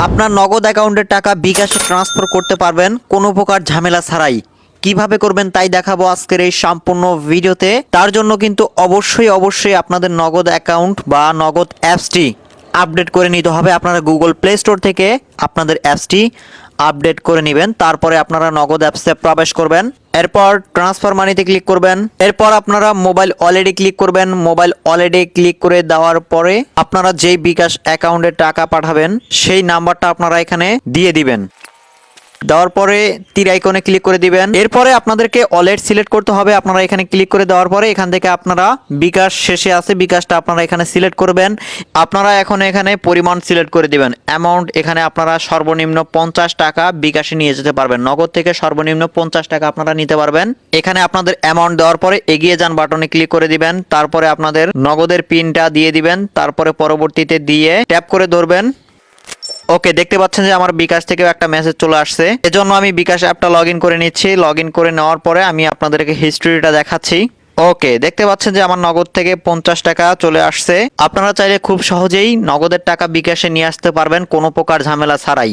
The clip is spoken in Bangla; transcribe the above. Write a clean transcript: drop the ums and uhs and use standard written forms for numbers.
আপনার নগদ অ্যাকাউন্টের টাকা বিকাশে ট্রান্সফার করতে পারবেন কোনো প্রকার ঝামেলা ছাড়াই। কিভাবে করবেন তাই দেখাবো আজকের এই সম্পূর্ণ ভিডিওতে। তার জন্য কিন্তু অবশ্যই আপনাদের নগদ অ্যাকাউন্ট বা নগদ অ্যাপসটি আপডেট করে নিতে হবে। আপনারা গুগল প্লে স্টোর থেকে আপনাদের অ্যাপসটি আপডেট করে নেবেন। তারপরে আপনারা নগদ অ্যাপসে প্রবেশ করবেন। এরপর ট্রান্সফার মানিতে ক্লিক করবেন। এরপর আপনারা মোবাইল ওয়ালেটে ক্লিক করবেন। মোবাইল ওয়ালেটে ক্লিক করে দেওয়ার পরে আপনারা যেই বিকাশ অ্যাকাউন্টে টাকা পাঠাবেন সেই নাম্বারটা আপনারা এখানে দিয়ে দিবেন। দেওয়ার পরে তীর আইকনে ক্লিক করে দিবেন। এরপরে আপনাদেরকে ওয়ালেট সিলেক্ট করতে হবে। আপনারা এখানে ক্লিক করে দেওয়ার পরে এখান থেকে আপনারা বিকাশ শেষে আছে বিকাশটা আপনারা এখানে সিলেক্ট করবেন। আপনারা এখন এখানে পরিমাণ সিলেক্ট করে দিবেন। অ্যামাউন্ট এখানে আপনারা সর্বনিম্ন 50 টাকা বিকাশে নিয়ে যেতে পারবেন। নগদ থেকে সর্বনিম্ন 50 টাকা আপনারা নিতে পারবেন। এখানে আপনাদের অ্যামাউন্ট দেওয়ার পরে এগিয়ে যান বাটনে ক্লিক করে দিবেন। তারপরে আপনাদের নগদের পিনটা দিয়ে দিবেন। তারপরে পরবর্তীতে দিয়ে ট্যাপ করে ধরবেন। ওকে, দেখতে পাচ্ছেন যে আমার বিকাশ থেকেও একটা মেসেজ চলে আসছে। এজন্য আমি বিকাশ অ্যাপটা লগ ইন করে নিচ্ছি। লগ ইন করে নেওয়ার পরে আমি আপনাদেরকে হিস্ট্রিটা দেখাচ্ছি। ওকে, দেখতে পাচ্ছেন যে আমার নগদ থেকে 50 টাকা চলে আসছে। আপনারা চাইলে খুব সহজেই নগদের টাকা বিকাশে নিয়ে আসতে পারবেন কোনো প্রকার ঝামেলা ছাড়াই।